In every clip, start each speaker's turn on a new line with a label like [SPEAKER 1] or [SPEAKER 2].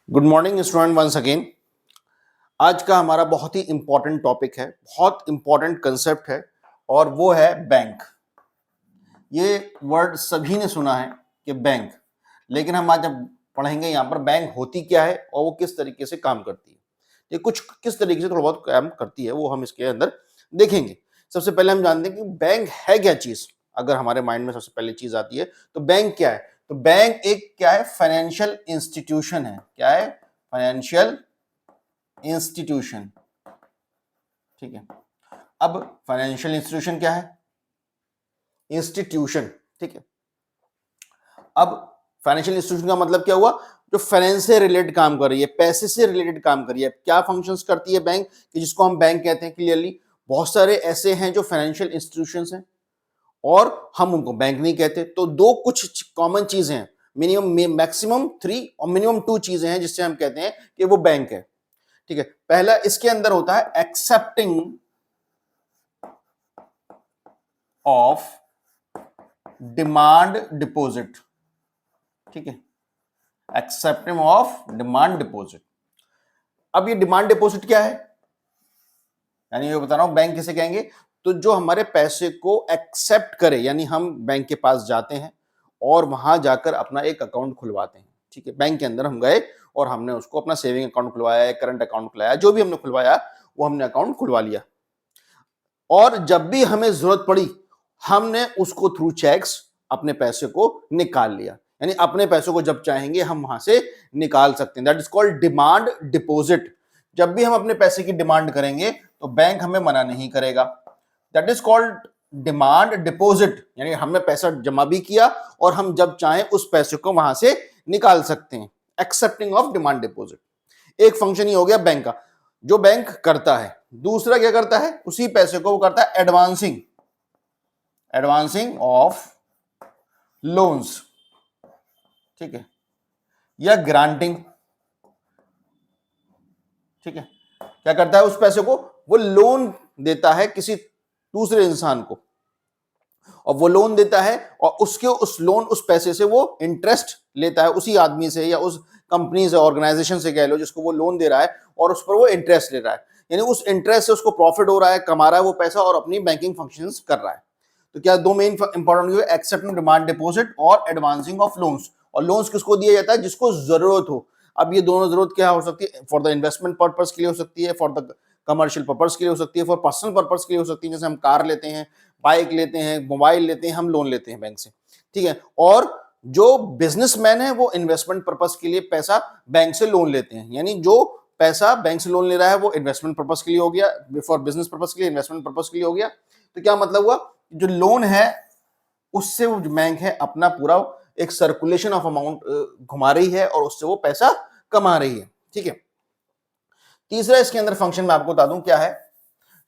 [SPEAKER 1] Good morning student once again. आज का हमारा बहुत ही इंपॉर्टेंट टॉपिक है, बहुत इंपॉर्टेंट कंसेप्ट है और वो है बैंक। ये वर्ड सभी ने सुना है कि बैंक, लेकिन हम आज जब पढ़ेंगे यहाँ पर बैंक होती क्या है और वो किस तरीके से काम करती है। ये कुछ किस तरीके से थोड़ा बहुत काम करती है वो हम इसके अंदर देखेंगे। सबसे पहले हम जानते हैं कि बैंक है क्या चीज। अगर हमारे माइंड में सबसे पहले चीज आती है तो बैंक क्या है, तो बैंक एक क्या है, फाइनेंशियल इंस्टीट्यूशन है। क्या है? Financial institution. ठीक है। अब फाइनेंशियल इंस्टीट्यूशन क्या है? इंस्टीट्यूशन। ठीक है। अब फाइनेंशियल इंस्टीट्यूशन का मतलब क्या हुआ? जो फाइनेंस से रिलेटेड काम कर रही है, पैसे से रिलेटेड काम कर रही है। क्या फंक्शंस करती है बैंक, कि जिसको हम बैंक कहते हैं क्लियरली। बहुत सारे ऐसे हैं जो फाइनेंशियल इंस्टीट्यूशंस हैं और हम उनको बैंक नहीं कहते। तो दो कुछ कॉमन चीजें हैं, मिनिमम मैक्सिमम 3 और मिनिमम 2 चीजें हैं जिससे हम कहते हैं कि वो बैंक है। ठीक है। पहला इसके अंदर होता है एक्सेप्टिंग ऑफ डिमांड डिपॉजिट। ठीक है। Accepting of demand deposit. अब ये डिमांड डिपॉजिट क्या है, यानी ये बता रहा हूं बैंक किसे कहेंगे, तो जो हमारे पैसे को एक्सेप्ट करे, यानी हम बैंक के पास जाते हैं और वहां जाकर अपना एक अकाउंट खुलवाते हैं। ठीक है। बैंक के अंदर हम गए और हमने उसको अपना सेविंग अकाउंट खुलवाया, करंट अकाउंट खुलवाया, जो भी हमने खुलवाया वो हमने अकाउंट खुलवा लिया। और जब भी हमें जरूरत पड़ी हमने उसको थ्रू चेक्स अपने पैसे को निकाल लिया, यानी अपने पैसों को जब चाहेंगे हम वहां से निकाल सकते हैं। That is called demand deposit. जब भी हम अपने पैसे की डिमांड करेंगे तो बैंक हमें मना नहीं करेगा। That is called demand deposit, यानी हमने पैसा जमा भी किया और हम जब चाहें उस पैसे को वहां से निकाल सकते हैं। एक्सेप्टिंग ऑफ डिमांड डिपॉजिट एक फंक्शन ही हो गया बैंक का, जो बैंक करता है। दूसरा क्या करता है, उसी पैसे को वो करता है एडवांसिंग, एडवांसिंग ऑफ लोन्स। ठीक है। या ग्रांटिंग। ठीक है। क्या करता है, उस पैसे को वो लोन देता है किसी दूसरे इंसान को, और वो लोन देता है और उसके उस लोन उस पैसे से वो इंटरेस्ट लेता है उसी आदमी से या उस कंपनी से, ऑर्गेनाइजेशन से कह लो, जिसको वो लोन दे रहा है, और उस पर वो इंटरेस्ट ले रहा है। यानी उस इंटरेस्ट से उसको प्रॉफिट हो रहा है, कमा रहा है वो पैसा और अपनी बैंकिंग फंक्शंस कर रहा है। तो क्या दो मेन इंपॉर्टेंट हुए, एक्सेप्टिंग डिमांड डिपॉजिट और एडवांसिंग ऑफ लोन्स। और लोन्स किसको दिया जाता है, जिसको जरूरत हो। अब ये दोनों जरूरत क्या हो सकती है, फॉर द इन्वेस्टमेंट पर्पस के लिए हो सकती है, फॉर द कमर्शियल पर्पस के लिए हो सकती है, फॉर पर्सनल पर्पस के लिए हो सकती है। जैसे हम कार लेते हैं, बाइक लेते हैं, मोबाइल लेते हैं, हम लोन लेते हैं बैंक से। ठीक है। और जो बिजनेसमैन है वो इन्वेस्टमेंट पर्पस के लिए पैसा बैंक से लोन लेते हैं, यानी जो पैसा बैंक से लोन ले रहा है वो इन्वेस्टमेंट पर्पस के लिए हो गया, फॉर बिजनेस पर्पस के लिए, इन्वेस्टमेंट पर्पस के लिए हो गया। तो क्या मतलब हुआ, जो लोन है उससे वो बैंक है अपना पूरा एक सर्कुलेशन ऑफ अमाउंट घुमा रही है और उससे वो पैसा कमा रही है। ठीक है। तीसरा इसके अंदर फंक्शन मैं आपको बता दूं क्या है,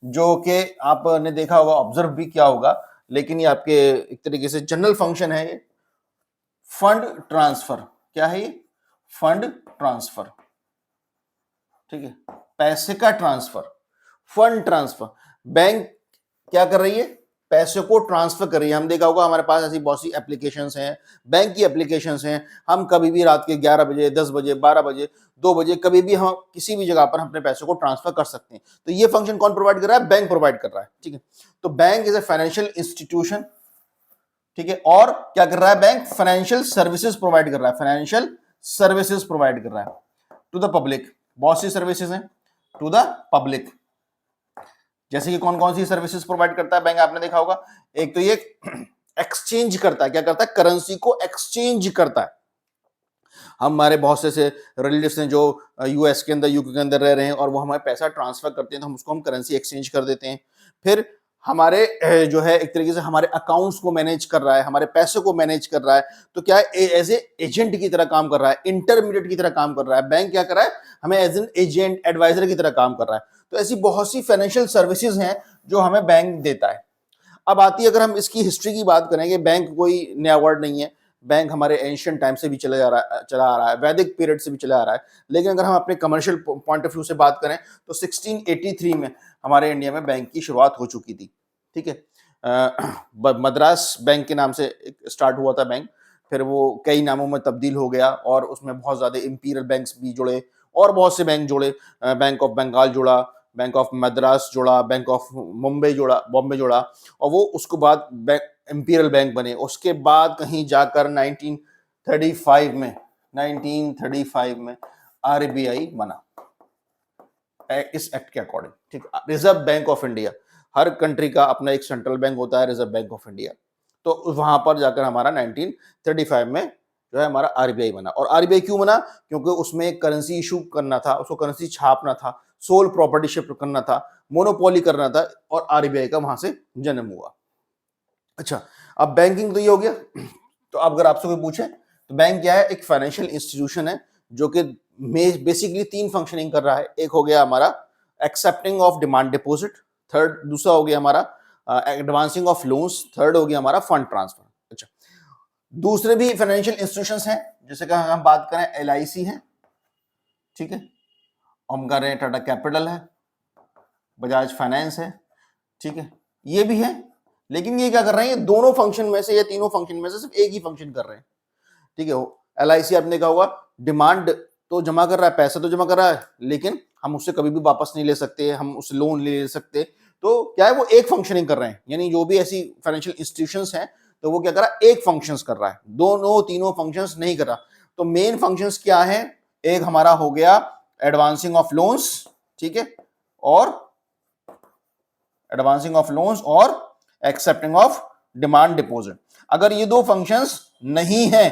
[SPEAKER 1] जो कि आपने देखा होगा, ऑब्जर्व भी किया होगा, लेकिन ये आपके एक तरीके से जनरल फंक्शन है। ये फंड ट्रांसफर। क्या है ये? Fund transfer. ठीक है। पैसे का ट्रांसफर, फंड ट्रांसफर। बैंक क्या कर रही है, पैसे को ट्रांसफर कर रही है। हम देखा होगा हमारे पास ऐसी बहुत सी एप्लीकेशंस हैं, बैंक की एप्लीकेशंस हैं। हम कभी भी रात के 11 बजे, 10 बजे, 12 बजे, 2 बजे, कभी भी हम किसी भी जगह पर अपने पैसे को ट्रांसफर कर सकते हैं। तो ये फंक्शन कौन प्रोवाइड कर रहा है? बैंक प्रोवाइड कर रहा है। ठीक है। तो bank is a financial institution. ठीक है। और क्या कर रहा है बैंक? फाइनेंशियल सर्विसेज प्रोवाइड कर रहा है, फाइनेंशियल सर्विसेज प्रोवाइड कर रहा है टू द पब्लिक। बहुत सी सर्विसेज हैं टू द पब्लिक, जैसे कि कौन कौन सी सर्विसेज प्रोवाइड करता है बैंक, आपने देखा होगा। एक तो ये एक्सचेंज करता है। क्या करता है? करेंसी को एक्सचेंज करता है। हमारे बहुत से रिलेटिव्स हैं जो यूएस के अंदर, यूके के अंदर रह रहे हैं और वो हमारे पैसा ट्रांसफर करते हैं, तो हम उसको हम करेंसी एक्सचेंज कर देते हैं। फिर हमारे जो है एक तरीके से हमारे अकाउंट्स को मैनेज कर रहा है, हमारे पैसे को मैनेज कर रहा है। तो क्या है, एज ए एजेंट की तरह काम कर रहा है, इंटरमीडिएट की तरह काम कर रहा है। बैंक क्या कर रहा है, हमें एज एन एजेंट, एडवाइजर की तरह काम कर रहा है। तो ऐसी बहुत सी फाइनेंशियल सर्विसेज हैं जो हमें बैंक देता है। अब आती है, अगर हम इसकी हिस्ट्री की बात करेंगे, बैंक कोई नया वर्ड नहीं है। बैंक हमारे एंशियंट टाइम से भी चला आ रहा है, वैदिक पीरियड से भी चला आ रहा है। लेकिन अगर हम अपने कमर्शियल पॉइंट ऑफ व्यू से बात करें तो 1683 में हमारे इंडिया में बैंक की शुरुआत हो चुकी थी। ठीक है। मद्रास बैंक के नाम से स्टार्ट हुआ था बैंक। फिर वो कई नामों में तब्दील हो गया और उसमें बहुत ज़्यादा इंपीरियल बैंक्स भी जुड़े और बहुत से बैंक जुड़े, बैंक ऑफ बंगाल जुड़ा, बैंक ऑफ मद्रास जुड़ा, बैंक ऑफ मुंबई जुड़ा, बॉम्बे जुड़ा, और वो उसके बाद इंपीरियल बैंक बने। उसके बाद कहीं जाकर 1935 में आरबीआई बना इस एक्ट के अकॉर्डिंग, ठीक। Reserve bank of India, her country का अपना एक सेंट्रल बैंक होता है, रिजर्व बैंक ऑफ इंडिया। तो वहां पर जाकर हमारा 1935 में जो है हमारा आरबीआई बना। और आरबीआई क्यों बना? क्योंकि उसमें करेंसी इशू करना था, उसको करेंसी छापना था, सोल प्रॉपर्टी शिफ्ट करना था, मोनोपोली करना था, और आरबीआई का वहां से जन्म हुआ। अच्छा, अब बैंकिंग तो ये हो गया। तो अब अगर आपसे कोई पूछे तो बैंक क्या है? एक फाइनेंशियल इंस्टीट्यूशन है जो कि बेसिकली 3 फंक्शनिंग कर रहा है। एक हो गया हमारा accepting of demand deposit, third दूसरा हो गया हमारा एडवांसिंग ऑफ लोन्स, थर्ड हो गया हमारा फंड ट्रांसफर। अच्छा, दूसरे भी फाइनेंशियल इंस्टीट्यूशंस हैं, जैसे कि हम बात करें एलआईसी है, ठीक है, हम कर रहे हैं टाटा कैपिटल है, बजाज फाइनेंस है, ठीक है, ये भी है। लेकिन ये क्या कर रहे हैं? ये दोनों फंक्शन में से या तीनों फंक्शन में से सिर्फ एक ही फंक्शन कर रहे हैं, ठीक है। एलआईसी आपने कहा होगा डिमांड तो जमा कर रहा है, पैसा तो जमा कर रहा है, लेकिन हम उससे कभी भी वापस नहीं ले सकते, हम उससे लोन ले सकते। तो क्या है? वो एक फंक्शनिंग कर रहे हैं, यानी जो भी ऐसी फाइनेंशियल इंस्टीट्यूशंस हैं तो वो क्या कर रहा है? एक फंक्शंस कर रहा है, दोनों तीनों फंक्शंस नहीं कर रहा। तो मेन फंक्शंस क्या है? एक हमारा हो गया एडवांसिंग ऑफ लोन्स, ठीक है, और एडवांसिंग ऑफ लोन्स और एक्सेप्टिंग ऑफ डिमांड डिपॉजिट। अगर ये दो फंक्शंस नहीं है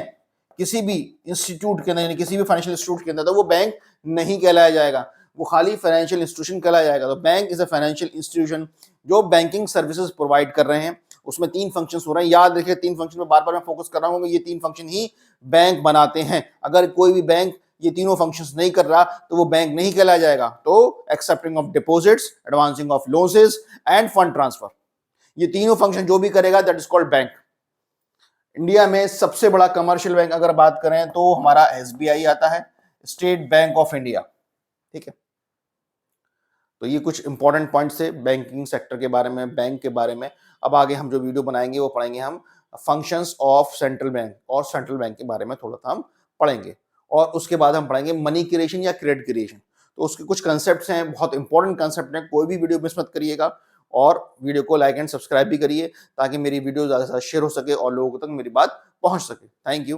[SPEAKER 1] किसी भी इंस्टीट्यूट के अंदर, किसी भी फाइनेंशियल इंस्टीट्यूट के अंदर, तो वो बैंक नहीं कहलाया जाएगा, वो खाली फाइनेंशियल इंस्टीट्यूशन कहलाया जाएगा। तो bank is a financial institution जो बैंकिंग सर्विसेज प्रोवाइड कर रहे हैं। उसमें 3 फंक्शंस हो रहे हैं, याद रखिए 3 फंक्शन में बार बार मैं फोकस कर रहा हूं, ये 3 फंक्शन ही बैंक बनाते हैं। अगर कोई भी बैंक ये तीनों फंक्शंस नहीं कर रहा तो वो बैंक नहीं कहलाया जाएगा। तो accepting of deposits, advancing of loans end fund transfer, ये तीनों फंक्शन जो भी करेगा that is called bank. India में सबसे बड़ा कमर्शियल बैंक अगर बात करें तो हमारा एसबीआई आता है, स्टेट बैंक ऑफ इंडिया, ठीक है। तो ये कुछ इंपॉर्टेंट पॉइंट्स थे बैंकिंग सेक्टर के बारे में, बैंक के बारे में। अब आगे हम जो वीडियो बनाएंगे वो पढ़ेंगे हम फंक्शंस ऑफ सेंट्रल बैंक, और सेंट्रल बैंक के बारे में थोड़ा सा हम पढ़ेंगे। और उसके बाद हम पढ़ेंगे मनी क्रिएशन या क्रेडिट क्रिएशन। तो उसके कुछ कंसेप्ट्स हैं, बहुत इंपॉर्टेंट कंसेप्ट हैं, कोई भी वीडियो मिस मत करिएगा। और वीडियो को लाइक एंड सब्सक्राइब भी करिए ताकि मेरी वीडियो ज़्यादा से ज़्यादा शेयर हो सके और लोगों तक मेरी बात पहुंच सके। Thank you.